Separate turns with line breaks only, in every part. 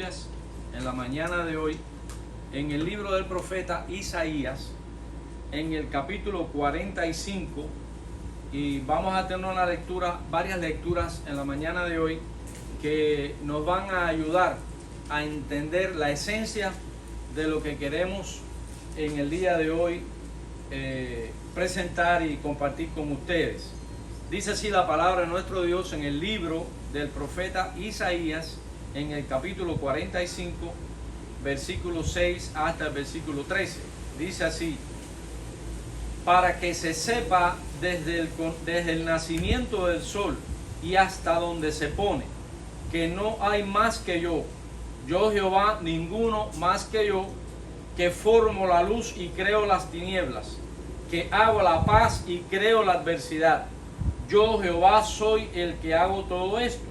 Biblias en la mañana de hoy en el libro del profeta Isaías, en el capítulo 45, y vamos a tener una lectura, varias lecturas en la mañana de hoy que nos van a ayudar a entender la esencia de lo que queremos en el día de hoy presentar y compartir con ustedes. Dice así la palabra de nuestro Dios en el libro del profeta Isaías, en el capítulo 45, versículo 6 hasta el versículo 13. Dice así: para que se sepa desde el nacimiento del sol y hasta donde se pone, que no hay más que yo Jehová, ninguno más que yo, que formo la luz y creo las tinieblas, que hago la paz y creo la adversidad. Yo Jehová soy el que hago todo esto.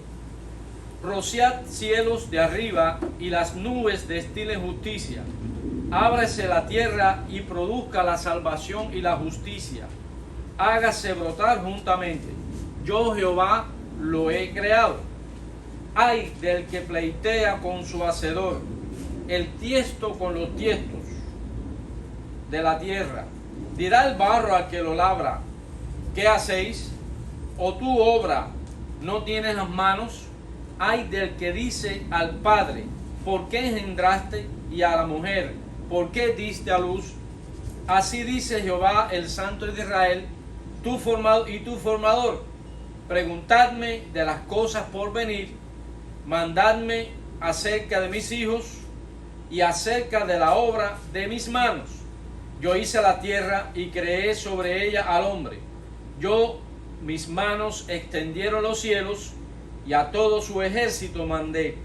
Rociad cielos de arriba y las nubes destilen justicia. Ábrese la tierra y produzca la salvación y la justicia. Hágase brotar juntamente. Yo Jehová lo he creado. Ay del que pleitea con su hacedor, el tiesto con los tiestos de la tierra. Dirá el barro al que lo labra: ¿qué hacéis? ¿O tu obra no tienes las manos? Ay del que dice al padre: ¿por qué engendraste? Y a la mujer: ¿por qué diste a luz? Así dice Jehová, el Santo de Israel, tu formador. Preguntadme de las cosas por venir, mandadme acerca de mis hijos y acerca de la obra de mis manos. Yo hice la tierra y creé sobre ella al hombre. Mis manos extendieron los cielos y a todo su ejército mandé.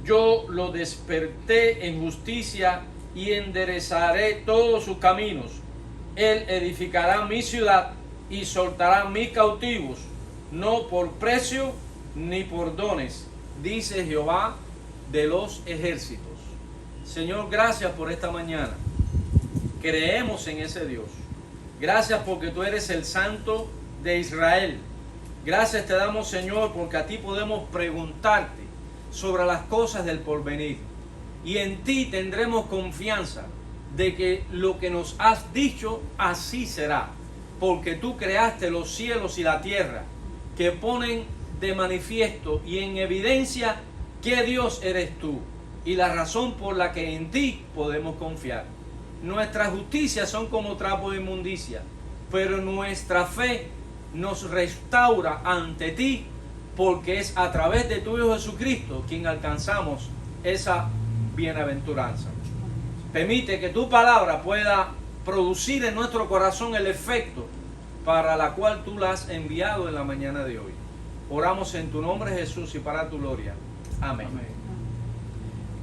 Yo lo desperté en justicia y enderezaré todos sus caminos. Él edificará mi ciudad y soltará mis cautivos, no por precio ni por dones, dice Jehová de los ejércitos. Señor, gracias por esta mañana. Creemos en ese Dios. Gracias porque tú eres el Santo de Israel. Gracias te damos, Señor, porque a ti podemos preguntarte sobre las cosas del porvenir, y en ti tendremos confianza de que lo que nos has dicho así será, porque tú creaste los cielos y la tierra, que ponen de manifiesto y en evidencia que Dios eres tú, y la razón por la que en ti podemos confiar. Nuestras justicias son como trapo de inmundicia, pero nuestra fe nos restaura ante ti, porque es a través de tu Hijo Jesucristo quien alcanzamos esa bienaventuranza. Permite que tu palabra pueda producir en nuestro corazón el efecto para la cual tú la has enviado en la mañana de hoy. Oramos en tu nombre, Jesús, y para tu gloria. Amén. Amén.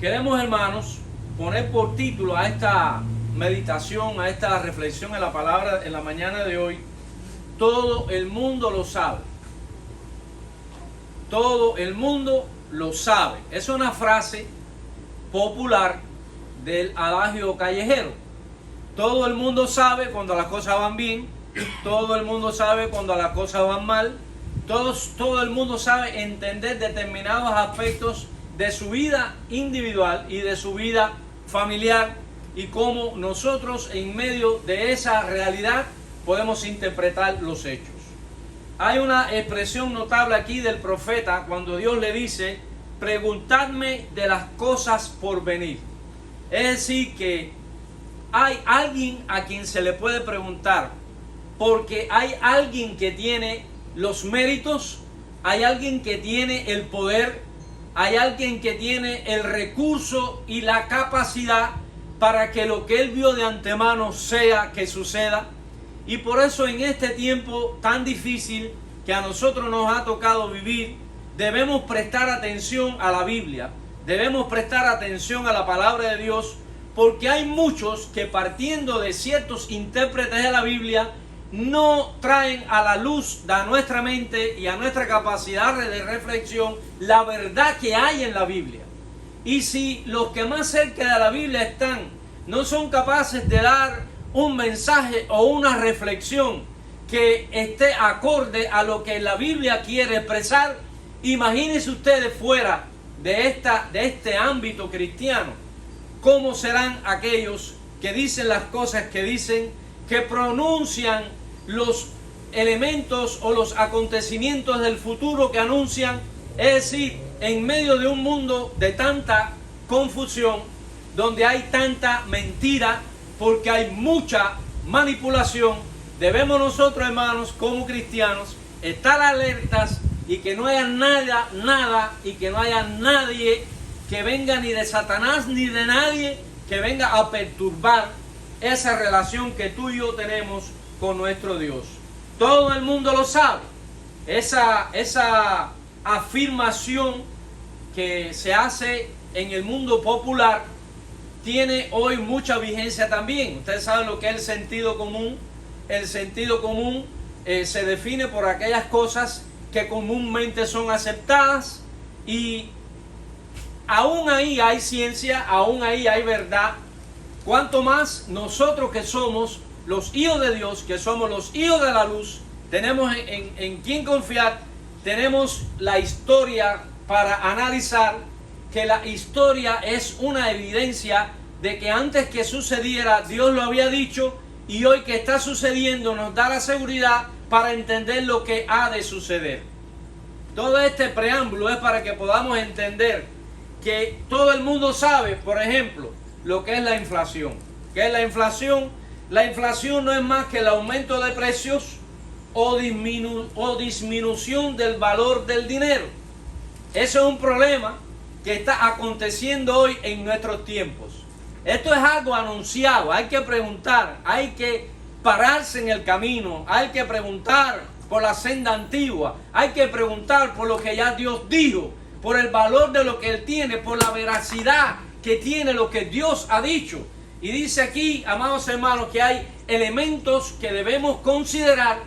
Queremos, hermanos, poner por título a esta meditación, a esta reflexión en la palabra en la mañana de hoy: todo el mundo lo sabe. Todo el mundo lo sabe. Es una frase popular del adagio callejero. Todo el mundo sabe cuando las cosas van bien. Todo el mundo sabe cuando las cosas van mal. Todo el mundo sabe entender determinados aspectos de su vida individual y de su vida familiar, y cómo nosotros en medio de esa realidad podemos interpretar los hechos. Hay una expresión notable aquí del profeta cuando Dios le dice: preguntadme de las cosas por venir. Es decir, que hay alguien a quien se le puede preguntar, porque hay alguien que tiene los méritos, hay alguien que tiene el poder, hay alguien que tiene el recurso y la capacidad para que lo que él vio de antemano sea que suceda. Y por eso en este tiempo tan difícil que a nosotros nos ha tocado vivir, debemos prestar atención a la Biblia, debemos prestar atención a la palabra de Dios, porque hay muchos que, partiendo de ciertos intérpretes de la Biblia, no traen a la luz de nuestra mente y a nuestra capacidad de reflexión la verdad que hay en la Biblia. Y si los que más cerca de la Biblia están no son capaces de dar un mensaje o una reflexión que esté acorde a lo que la Biblia quiere expresar, imagínense ustedes fuera de este ámbito cristiano, ¿cómo serán aquellos que dicen las cosas que dicen, que pronuncian los elementos o los acontecimientos del futuro que anuncian? Es decir, en medio de un mundo de tanta confusión, donde hay tanta mentira, porque hay mucha manipulación, debemos nosotros, hermanos, como cristianos, estar alertas y que no haya nada y que no haya nadie que venga, ni de Satanás ni de nadie, que venga a perturbar esa relación que tú y yo tenemos con nuestro Dios. Todo el mundo lo sabe. Esa afirmación que se hace en el mundo popular tiene hoy mucha vigencia también. Ustedes saben lo que es el sentido común. El sentido común se define por aquellas cosas que comúnmente son aceptadas, y aún ahí hay ciencia, aún ahí hay verdad. Cuanto más nosotros, que somos los hijos de Dios, que somos los hijos de la luz, tenemos en quién confiar, tenemos la historia para analizar, que la historia es una evidencia de que antes que sucediera Dios lo había dicho, y hoy que está sucediendo nos da la seguridad para entender lo que ha de suceder. Todo este preámbulo es para que podamos entender que todo el mundo sabe, por ejemplo, lo que es la inflación. ¿Qué es la inflación? La inflación no es más que el aumento de precios o disminución del valor del dinero. Eso es un problema que está aconteciendo hoy en nuestros tiempos. Esto es algo anunciado, hay que preguntar, hay que pararse en el camino, hay que preguntar por la senda antigua, hay que preguntar por lo que ya Dios dijo, por el valor de lo que Él tiene, por la veracidad que tiene lo que Dios ha dicho. Y dice aquí, amados hermanos, que hay elementos que debemos considerar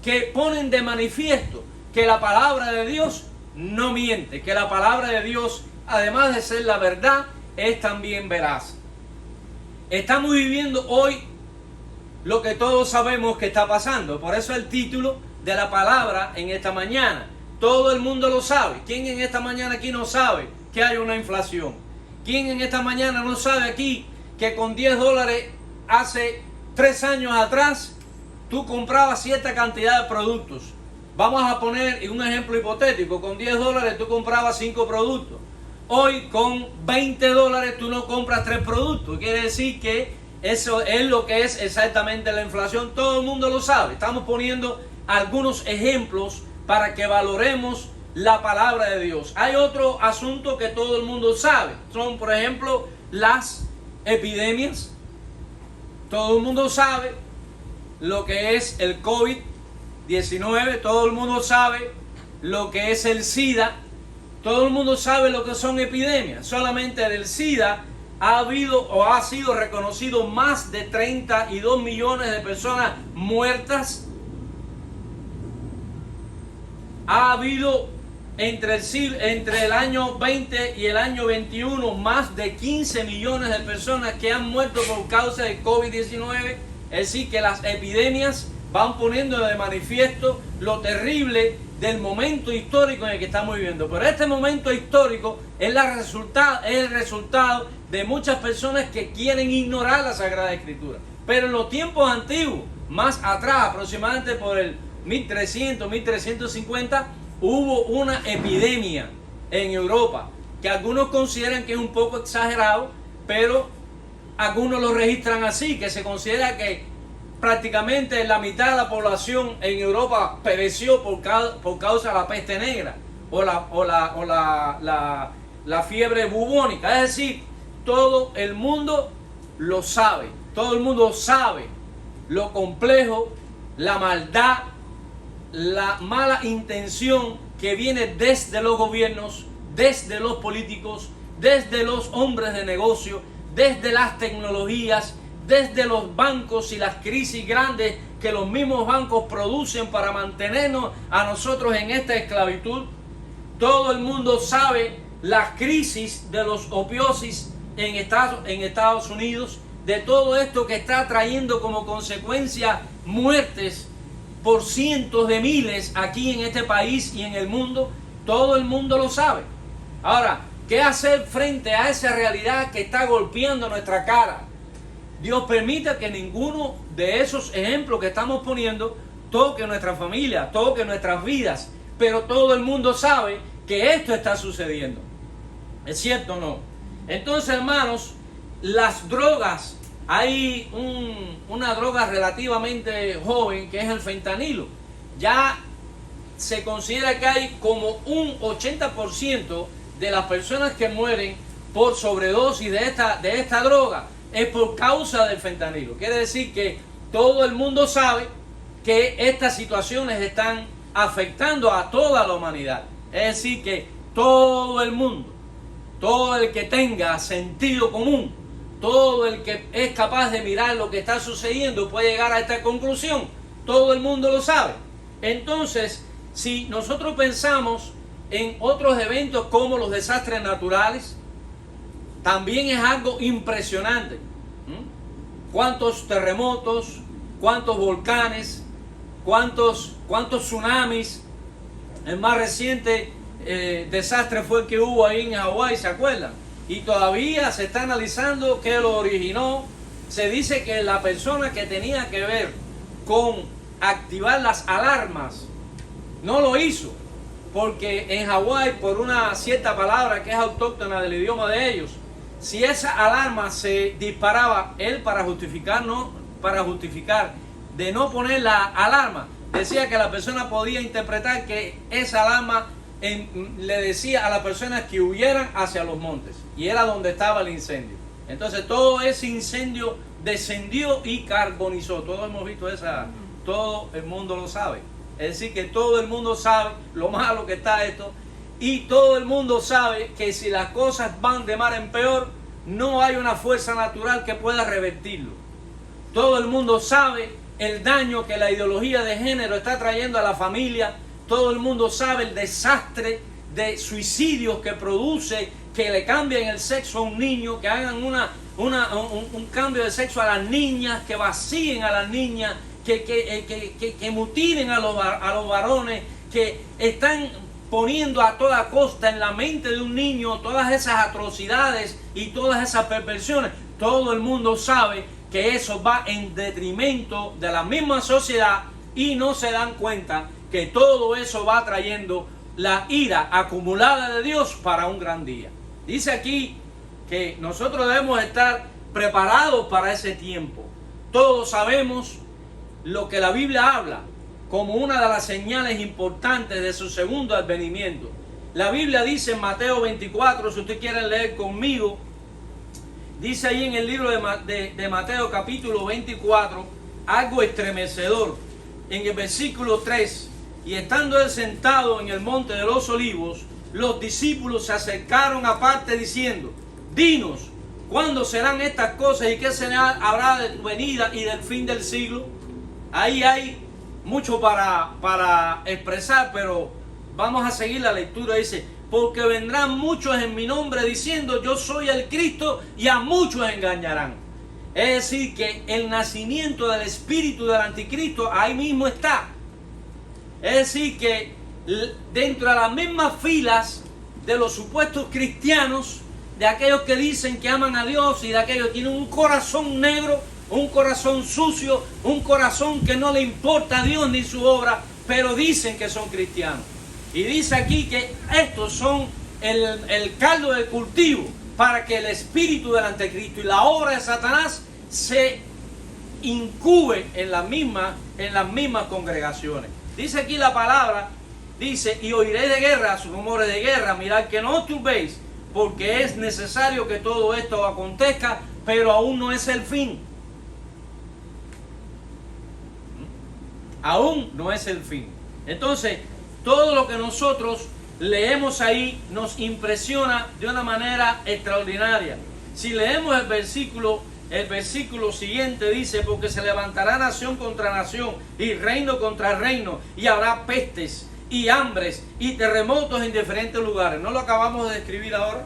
que ponen de manifiesto que la palabra de Dios no miente, que la palabra de Dios, además de ser la verdad, es también veraz. Estamos viviendo hoy lo que todos sabemos que está pasando. Por eso el título de la palabra en esta mañana. Todo el mundo lo sabe. ¿Quién en esta mañana aquí no sabe que hay una inflación? ¿Quién en esta mañana no sabe aquí que con $10 hace 3 años atrás tú comprabas cierta cantidad de productos? Vamos a poner un ejemplo hipotético. Con $10 tú comprabas 5 productos. Hoy con $20 tú no compras 3 productos. Quiere decir que eso es lo que es exactamente la inflación. Todo el mundo lo sabe. Estamos poniendo algunos ejemplos para que valoremos la palabra de Dios. Hay otro asunto que todo el mundo sabe. Son, por ejemplo, las epidemias. Todo el mundo sabe lo que es el COVID-19. Todo el mundo sabe lo que es el SIDA. Todo el mundo sabe lo que son epidemias. Solamente del SIDA ha habido o ha sido reconocido más de 32 millones de personas muertas. Ha habido entre el año 20 y el año 21 más de 15 millones de personas que han muerto por causa del COVID-19. Es decir, que las epidemias van poniendo de manifiesto lo terrible del momento histórico en el que estamos viviendo. Pero este momento histórico es el resultado de muchas personas que quieren ignorar la Sagrada Escritura. Pero en los tiempos antiguos, más atrás, aproximadamente por el 1300, 1350, hubo una epidemia en Europa, que algunos consideran que es un poco exagerado, pero algunos lo registran así, que se considera que prácticamente la mitad de la población en Europa pereció por causa de la peste negra o la fiebre bubónica. Es decir, todo el mundo lo sabe. Todo el mundo sabe lo complejo, la maldad, la mala intención que viene desde los gobiernos, desde los políticos, desde los hombres de negocio, desde las tecnologías, desde los bancos y las crisis grandes que los mismos bancos producen para mantenernos a nosotros en esta esclavitud. Todo el mundo sabe las crisis de los opioides en Estados Unidos, de todo esto que está trayendo como consecuencia muertes por cientos de miles aquí en este país y en el mundo. Todo el mundo lo sabe. Ahora, ¿Qué hacer frente a esa realidad que está golpeando nuestra cara? Dios permita que ninguno de esos ejemplos que estamos poniendo toque nuestra familia, toque nuestras vidas, pero todo el mundo sabe que esto está sucediendo. ¿Es cierto o no? Entonces, hermanos, las drogas, hay una droga relativamente joven que es el fentanilo. Ya se considera que hay como un 80% de las personas que mueren por sobredosis de esta droga es por causa del fentanilo. Quiere decir que todo el mundo sabe que estas situaciones están afectando a toda la humanidad. Es decir, que todo el mundo, todo el que tenga sentido común, todo el que es capaz de mirar lo que está sucediendo puede llegar a esta conclusión. Todo el mundo lo sabe. Entonces, si nosotros pensamos en otros eventos como los desastres naturales, también es algo impresionante. ¿Cuántos terremotos, cuántos volcanes, cuántos tsunamis? El más reciente desastre fue el que hubo ahí en Hawái, ¿se acuerdan? Y todavía se está analizando qué lo originó. Se dice que la persona que tenía que ver con activar las alarmas no lo hizo, porque en Hawái, por una cierta palabra que es autóctona del idioma de ellos, si esa alarma se disparaba, él para justificar de no poner la alarma, decía que la persona podía interpretar que esa alarma le decía a las personas que huyeran hacia los montes, y era donde estaba el incendio. Entonces todo ese incendio descendió y carbonizó. Todos hemos visto todo el mundo lo sabe. Es decir, que todo el mundo sabe lo malo que está esto, y todo el mundo sabe que si las cosas van de mal en peor, no hay una fuerza natural que pueda revertirlo. Todo el mundo sabe el daño que la ideología de género está trayendo a la familia. Todo el mundo sabe el desastre de suicidios que produce, que le cambien el sexo a un niño, que hagan un cambio de sexo a las niñas, que vacíen a las niñas, que mutilen a los varones, que están poniendo a toda costa en la mente de un niño todas esas atrocidades y todas esas perversiones. Todo el mundo sabe que eso va en detrimento de la misma sociedad, y no se dan cuenta que todo eso va trayendo la ira acumulada de Dios para un gran día. Dice aquí que nosotros debemos estar preparados para ese tiempo. Todos sabemos lo que la Biblia habla como una de las señales importantes de su segundo advenimiento. La Biblia dice en Mateo 24, si usted quiere leer conmigo, dice ahí en el libro de Mateo capítulo 24, algo estremecedor. En el versículo 3, y estando él sentado en el monte de los olivos, los discípulos se acercaron aparte diciendo: dinos, ¿cuándo serán estas cosas y qué señal habrá de tu venida y del fin del siglo? Ahí hay mucho para expresar, pero vamos a seguir la lectura. Dice: porque vendrán muchos en mi nombre diciendo yo soy el Cristo, y a muchos engañarán. Es decir, que el nacimiento del espíritu del anticristo ahí mismo está. Es decir, que dentro de las mismas filas de los supuestos cristianos, de aquellos que dicen que aman a Dios y de aquellos que tienen un corazón negro, un corazón sucio, un corazón que no le importa a Dios ni su obra, pero dicen que son cristianos. Y dice aquí que estos son el caldo de cultivo para que el espíritu del anticristo y la obra de Satanás se incube en las mismas congregaciones. Dice aquí la palabra, dice: y oiréis de guerras, rumores de guerra, mirad que no os turbéis, porque es necesario que todo esto acontezca, pero aún no es el fin. Aún no es el fin. Entonces, todo lo que nosotros leemos ahí nos impresiona de una manera extraordinaria. Si leemos el versículo siguiente dice: porque se levantará nación contra nación y reino contra reino, y habrá pestes y hambres y terremotos en diferentes lugares. ¿No lo acabamos de describir ahora?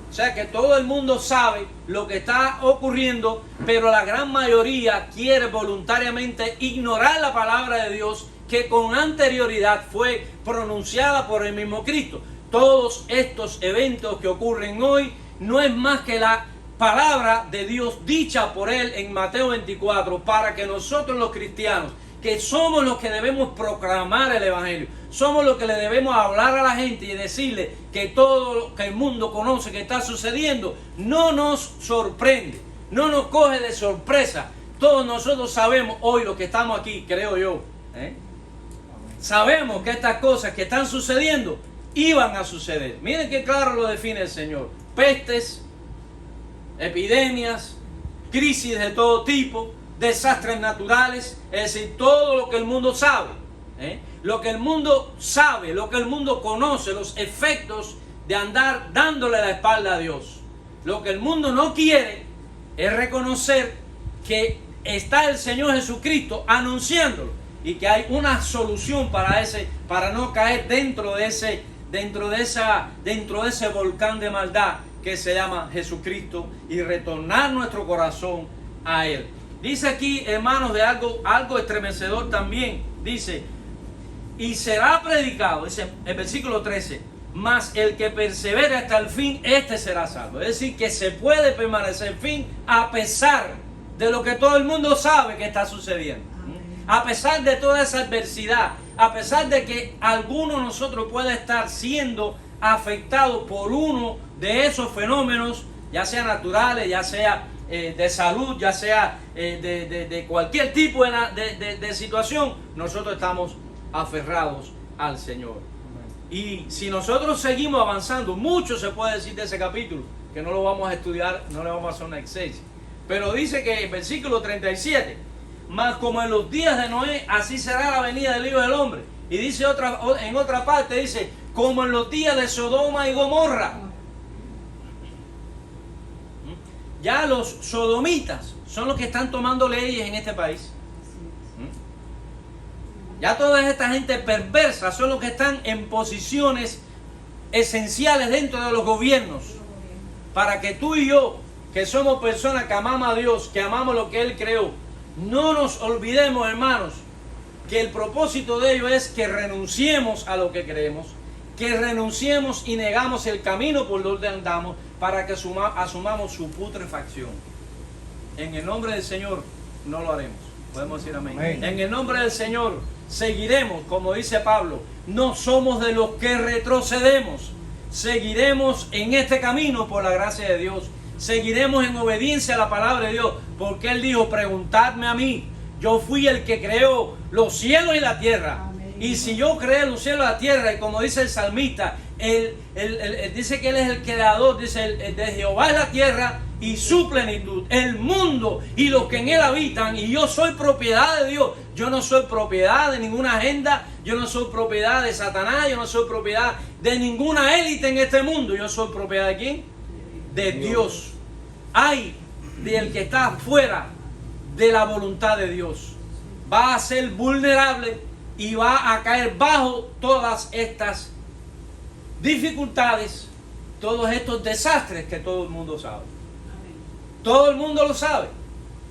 O sea que todo el mundo sabe lo que está ocurriendo, pero la gran mayoría quiere voluntariamente ignorar la palabra de Dios, que con anterioridad fue pronunciada por el mismo Cristo. Todos estos eventos que ocurren hoy no es más que la palabra de Dios dicha por Él en Mateo 24 para que nosotros los cristianos, que somos los que debemos proclamar el Evangelio, somos los que le debemos hablar a la gente y decirle que todo lo que el mundo conoce que está sucediendo no nos sorprende, no nos coge de sorpresa. Todos nosotros sabemos hoy lo que estamos aquí, creo yo, sabemos que estas cosas que están sucediendo iban a suceder. Miren qué claro lo define el Señor: pestes, epidemias, crisis de todo tipo, desastres naturales, es decir, todo lo que el mundo sabe, lo que el mundo sabe, lo que el mundo conoce, los efectos de andar dándole la espalda a Dios. Lo que el mundo no quiere es reconocer que está el Señor Jesucristo anunciándolo y que hay una solución para no caer dentro de ese volcán de maldad que se llama Jesucristo y retornar nuestro corazón a Él. Dice aquí, hermanos, de algo estremecedor también. Dice, y será predicado, dice el versículo 13, mas el que persevere hasta el fin, este será salvo. Es decir, que se puede permanecer el fin a pesar de lo que todo el mundo sabe que está sucediendo. A pesar de toda esa adversidad, a pesar de que alguno de nosotros pueda estar siendo afectado por uno de esos fenómenos, ya sea naturales, ya sea de salud, ya sea de cualquier tipo de situación, nosotros estamos aferrados al Señor. Y si nosotros seguimos avanzando, mucho se puede decir de ese capítulo, que no lo vamos a estudiar, no le vamos a hacer una exégesis. Pero dice que en versículo 37, mas como en los días de Noé, así será la venida del Hijo del Hombre. Y dice en otra parte, dice, como en los días de Sodoma y Gomorra. Ya los sodomitas son los que están tomando leyes en este país. Ya toda esta gente perversa son los que están en posiciones esenciales dentro de los gobiernos. Para que tú y yo, que somos personas que amamos a Dios, que amamos lo que Él creó, no nos olvidemos, hermanos, que el propósito de ello es que renunciemos a lo que creemos, que renunciemos y negamos el camino por donde andamos para que asumamos su putrefacción. En el nombre del Señor no lo haremos. Podemos decir amén. En el nombre del Señor seguiremos, como dice Pablo, no somos de los que retrocedemos. Seguiremos en este camino por la gracia de Dios. Seguiremos en obediencia a la palabra de Dios, porque Él dijo, preguntadme a mí. Yo fui el que creó los cielos y la tierra. Amén. Y si yo creé los cielos y la tierra, y como dice el salmista, él dice que Él es el creador, dice, de Jehová es la tierra y su plenitud, el mundo y los que en él habitan, y yo soy propiedad de Dios. Yo no soy propiedad de ninguna agenda, yo no soy propiedad de Satanás, yo no soy propiedad de ninguna élite en este mundo. Yo soy propiedad de ¿quién? De Dios. Ay del que está fuera de la voluntad de Dios. Va a ser vulnerable y va a caer bajo todas estas dificultades, todos estos desastres que todo el mundo sabe. Todo el mundo lo sabe,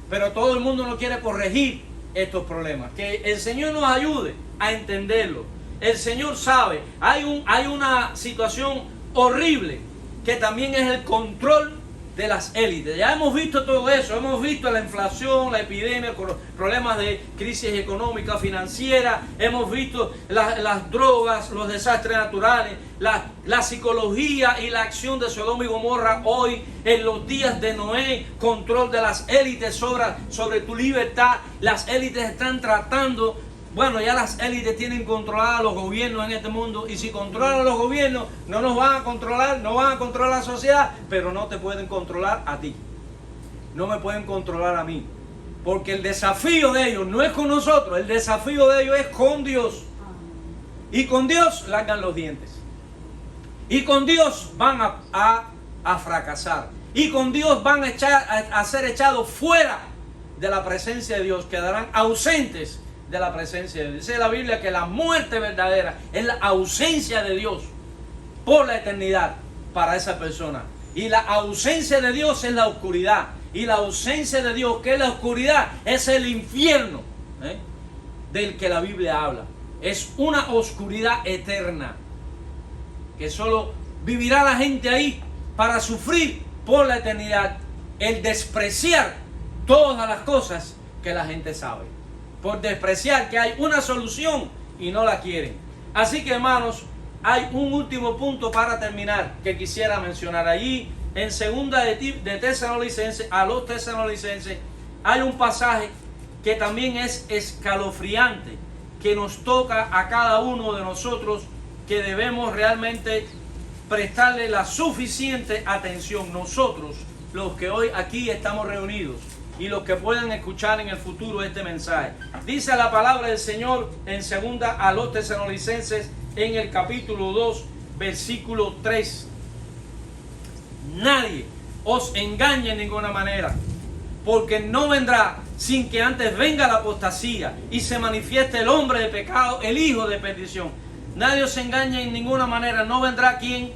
pero todo el mundo no quiere corregir estos problemas. Que el Señor nos ayude a entenderlo. El Señor sabe. Hay una situación horrible que también es el control de las élites. Ya hemos visto todo eso, hemos visto la inflación, la epidemia, problemas de crisis económica, financiera, hemos visto las drogas, los desastres naturales, la psicología y la acción de Sodoma y Gomorra hoy, en los días de Noé, control de las élites sobre tu libertad. Las élites están tratando. Bueno, ya las élites tienen controladas los gobiernos en este mundo, y si controlan los gobiernos, no nos van a controlar, no van a controlar la sociedad, pero no te pueden controlar a ti. No me pueden controlar a mí. Porque el desafío de ellos no es con nosotros, el desafío de ellos es con Dios. Y con Dios largan los dientes. Y con Dios van a fracasar. Y con Dios van a ser echados fuera de la presencia de Dios, quedarán ausentes de la presencia de Dios. Dice la Biblia que la muerte verdadera es la ausencia de Dios por la eternidad para esa persona. Y la ausencia de Dios es la oscuridad. Y la ausencia de Dios, que es la oscuridad, es el infierno del que la Biblia habla. Es una oscuridad eterna. que solo vivirá la gente ahí para sufrir por la eternidad el despreciar todas las cosas que la gente sabe, por despreciar que hay una solución y no la quieren. Así que, hermanos, hay un último punto para terminar que quisiera mencionar. Allí en segunda de Tesalonicenses, a los Tesalonicenses, hay un pasaje que también es escalofriante, que nos toca a cada uno de nosotros, que debemos realmente prestarle la suficiente atención, nosotros, los que hoy aquí estamos reunidos y los que puedan escuchar en el futuro este mensaje. Dice la palabra del Señor en segunda a los Tesalonicenses, en el capítulo 2, versículo 3. Nadie os engañe en ninguna manera, porque no vendrá sin que antes venga la apostasía y se manifieste el hombre de pecado, el hijo de perdición. Nadie os engañe en ninguna manera. No vendrá ¿quién?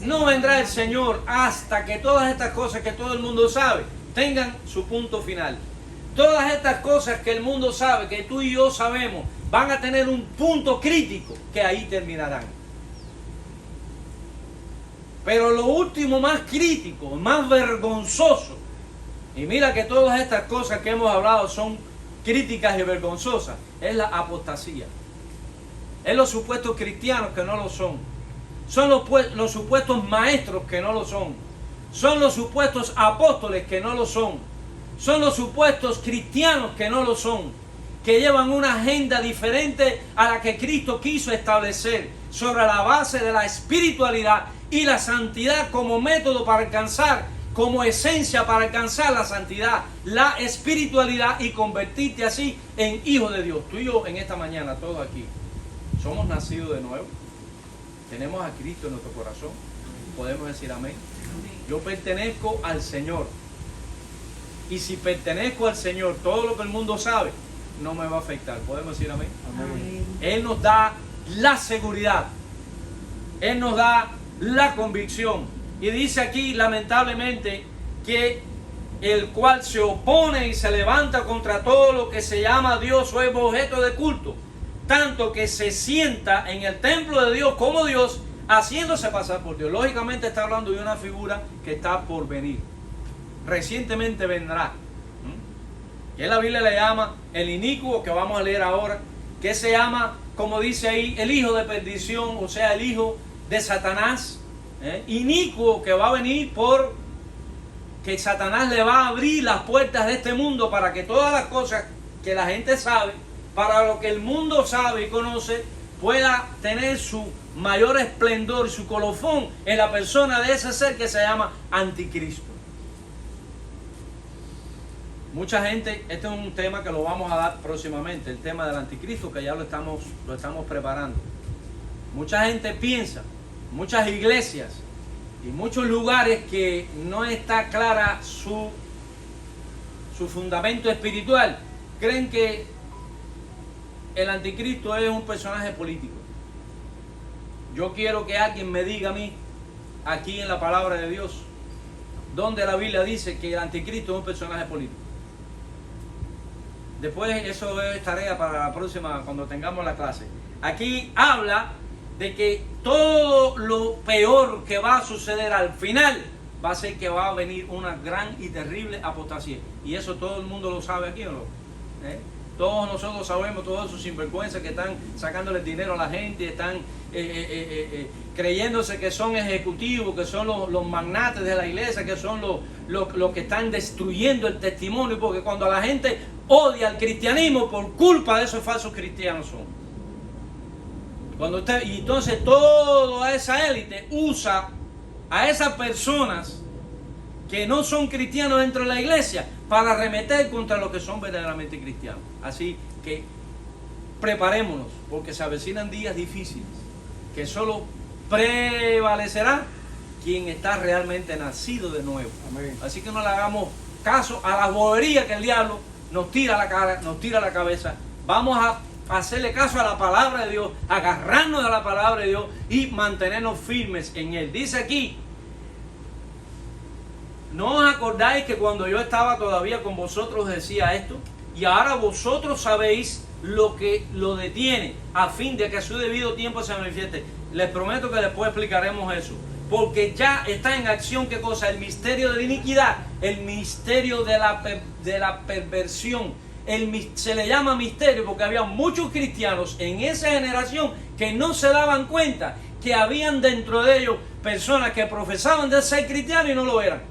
No vendrá el Señor hasta que todas estas cosas que todo el mundo sabe tengan su punto final. Todas estas cosas que el mundo sabe, que tú y yo sabemos, van a tener un punto crítico, que ahí terminarán. Pero lo último más crítico, más vergonzoso, y mira que todas estas cosas que hemos hablado son críticas y vergonzosas, es la apostasía. Es los supuestos cristianos que no lo son. Son los supuestos maestros que no lo son. Son los supuestos apóstoles que no lo son. Son los supuestos cristianos que no lo son, que llevan una agenda diferente a la que Cristo quiso establecer, sobre la base de la espiritualidad y la santidad como método para alcanzar, como esencia para alcanzar la santidad, la espiritualidad y convertirte así en hijo de Dios. Tú y yo en esta mañana, todos aquí, somos nacidos de nuevo. Tenemos a Cristo en nuestro corazón. Podemos decir amén. Yo pertenezco al Señor. Y si pertenezco al Señor, todo lo que el mundo sabe no me va a afectar. ¿Podemos decir amén? Amén. Él nos da la seguridad. Él nos da la convicción. Y dice aquí, lamentablemente, que el cual se opone y se levanta contra todo lo que se llama Dios o es objeto de culto, tanto que se sienta en el templo de Dios como Dios, haciéndose pasar por Dios. Lógicamente está hablando de una figura que está por venir. Recientemente vendrá. Que la Biblia le llama el inicuo, que vamos a leer ahora, que se llama, como dice ahí, el hijo de perdición, o sea, el hijo de Satanás. Inicuo, que va a venir por que Satanás le va a abrir las puertas de este mundo para que todas las cosas que la gente sabe, para lo que el mundo sabe y conoce, pueda tener su mayor esplendor, su colofón en la persona de ese ser que se llama Anticristo. Mucha gente, este es un tema que lo vamos a dar próximamente, el tema del Anticristo, que ya lo estamos preparando. Mucha gente piensa, muchas iglesias y muchos lugares que no está clara su fundamento espiritual, creen que el Anticristo es un personaje político. Yo quiero que alguien me diga a mí, aquí en la palabra de Dios, donde la Biblia dice que el Anticristo es un personaje político. Después eso es tarea para la próxima, cuando tengamos la clase. Aquí habla de que todo lo peor que va a suceder al final va a ser que va a venir una gran y terrible apostasía. Y eso todo el mundo lo sabe aquí, ¿o no? Todos nosotros sabemos, todos esos sinvergüenzas que están sacándole dinero a la gente, están creyéndose que son ejecutivos, que son los magnates de la iglesia, que son los que están destruyendo el testimonio, porque cuando la gente odia al cristianismo, por culpa de esos falsos cristianos son. Y entonces toda esa élite usa a esas personas que no son cristianos dentro de la iglesia para arremeter contra los que son verdaderamente cristianos. Así que preparémonos, porque se avecinan días difíciles, que solo prevalecerá quien está realmente nacido de nuevo. Amén. Así que no le hagamos caso a la bobería que el diablo nos tira a la cara, nos tira a la cabeza. Vamos a hacerle caso a la palabra de Dios, agarrarnos a la palabra de Dios y mantenernos firmes en él. Dice aquí: ¿no os acordáis que cuando yo estaba todavía con vosotros decía esto? Y ahora vosotros sabéis lo que lo detiene, a fin de que a su debido tiempo se manifieste. Les prometo que después explicaremos eso. Porque ya está en acción, ¿qué cosa? El misterio de la iniquidad, el misterio de la perversión. Se le llama misterio porque había muchos cristianos en esa generación que no se daban cuenta que habían dentro de ellos personas que profesaban de ser cristianos y no lo eran.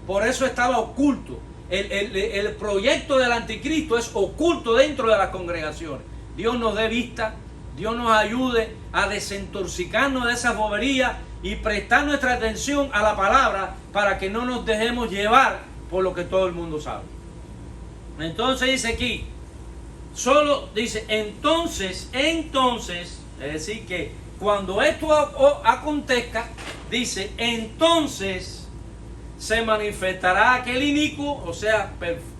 Por eso estaba oculto. El proyecto del anticristo es oculto dentro de las congregaciones. Dios nos dé vista, Dios nos ayude a desintoxicarnos de esas boberías y prestar nuestra atención a la palabra para que no nos dejemos llevar por lo que todo el mundo sabe. Entonces dice aquí, solo dice entonces, es decir que cuando esto acontezca, dice entonces se manifestará aquel inicuo, o sea,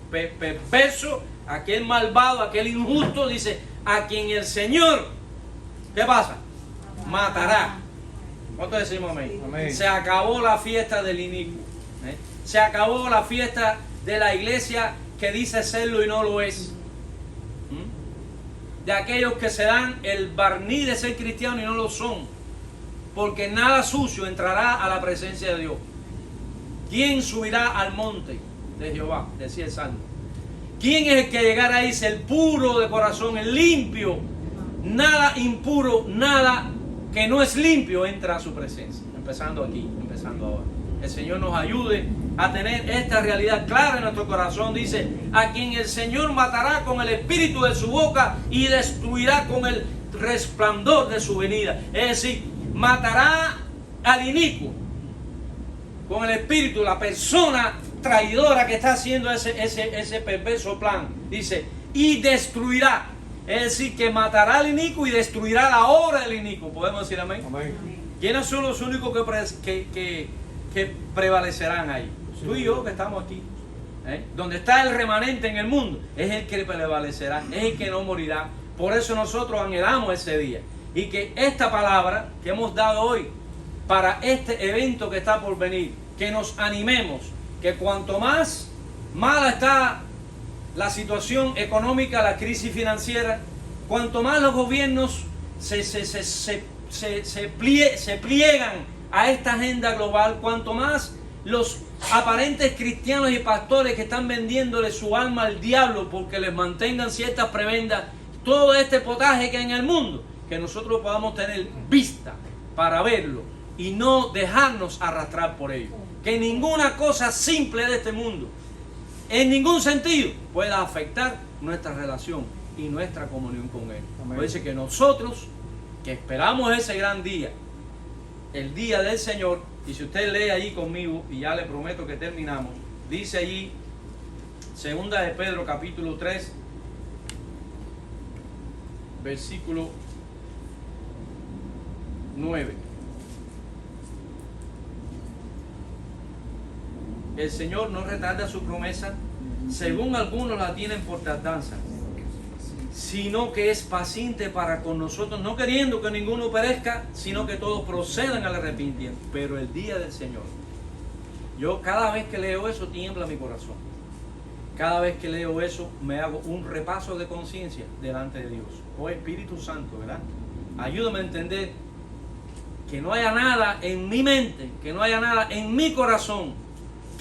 perverso, aquel malvado, aquel injusto, dice, a quien el Señor, ¿qué pasa? Matará. ¿Cuánto decimos amén? Amén? Se acabó la fiesta del inicuo. Se acabó la fiesta de la iglesia que dice serlo y no lo es. De aquellos que se dan el barniz de ser cristiano y no lo son. Porque nada sucio entrará a la presencia de Dios. ¿Quién subirá al monte de Jehová? Decía el Salmo. ¿Quién es el que llegará ahí? El puro de corazón, el limpio. Nada impuro, nada que no es limpio entra a su presencia. Empezando aquí, empezando ahora. El Señor nos ayude a tener esta realidad clara en nuestro corazón. Dice, a quien el Señor matará con el espíritu de su boca y destruirá con el resplandor de su venida. Es decir, matará al inicuo con el espíritu, la persona traidora que está haciendo ese perverso plan. Dice, y destruirá. Es decir, que matará al inicuo y destruirá la obra del inicuo. ¿Podemos decir amén? Amén. ¿Quiénes son los únicos que prevalecerán ahí? Sí. Tú y yo que estamos aquí. Donde está el remanente en el mundo, es el que prevalecerá, es el que no morirá. Por eso nosotros anhelamos ese día. Y que esta palabra que hemos dado hoy para este evento que está por venir, que nos animemos, que cuanto más mala está la situación económica, la crisis financiera, cuanto más los gobiernos se pliegan a esta agenda global, cuanto más los aparentes cristianos y pastores que están vendiéndole su alma al diablo porque les mantengan ciertas prebendas, todo este potaje que hay en el mundo, que nosotros podamos tener vista para verlo y no dejarnos arrastrar por ello. Que ninguna cosa simple de este mundo, en ningún sentido, pueda afectar nuestra relación y nuestra comunión con Él. Amén. Dice que nosotros, que esperamos ese gran día, el día del Señor, y si usted lee allí conmigo, y ya le prometo que terminamos, dice allí, 2 de Pedro capítulo 3, versículo 9. El Señor no retarda su promesa, según algunos la tienen por tardanza, sino que es paciente para con nosotros, no queriendo que ninguno perezca, sino que todos procedan al arrepentimiento. Pero el día del Señor, yo cada vez que leo eso tiembla mi corazón. Cada vez que leo eso me hago un repaso de conciencia delante de Dios. Oh Espíritu Santo, ¿verdad? Ayúdame a entender que no haya nada en mi mente, que no haya nada en mi corazón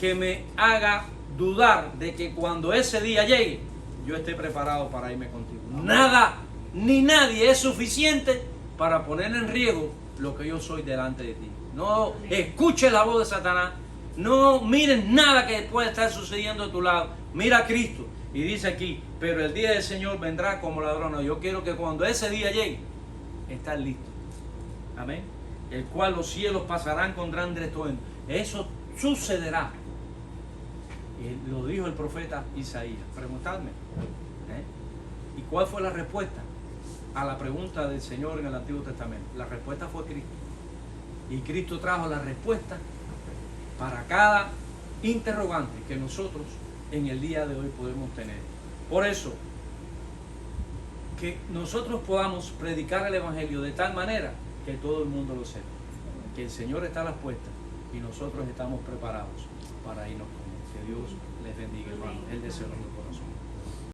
que me haga dudar de que cuando ese día llegue, yo esté preparado para irme contigo. Nada ni nadie es suficiente para poner en riesgo lo que yo soy delante de ti. No escuches la voz de Satanás, no mires nada que pueda estar sucediendo a tu lado. Mira a Cristo y dice aquí, pero el día del Señor vendrá como ladrón. Yo quiero que cuando ese día llegue, estar listo. Amén. El cual los cielos pasarán con gran estruendo. Eso sucederá. Lo dijo el profeta Isaías. Preguntadme. ¿Y cuál fue la respuesta a la pregunta del Señor en el Antiguo Testamento? La respuesta fue Cristo. Y Cristo trajo la respuesta para cada interrogante que nosotros en el día de hoy podemos tener. Por eso, que nosotros podamos predicar el Evangelio de tal manera que todo el mundo lo sepa. Que el Señor está a las puertas y nosotros estamos preparados para irnos con Él. Que Dios les bendiga, hermano. Él desea nuestro corazón.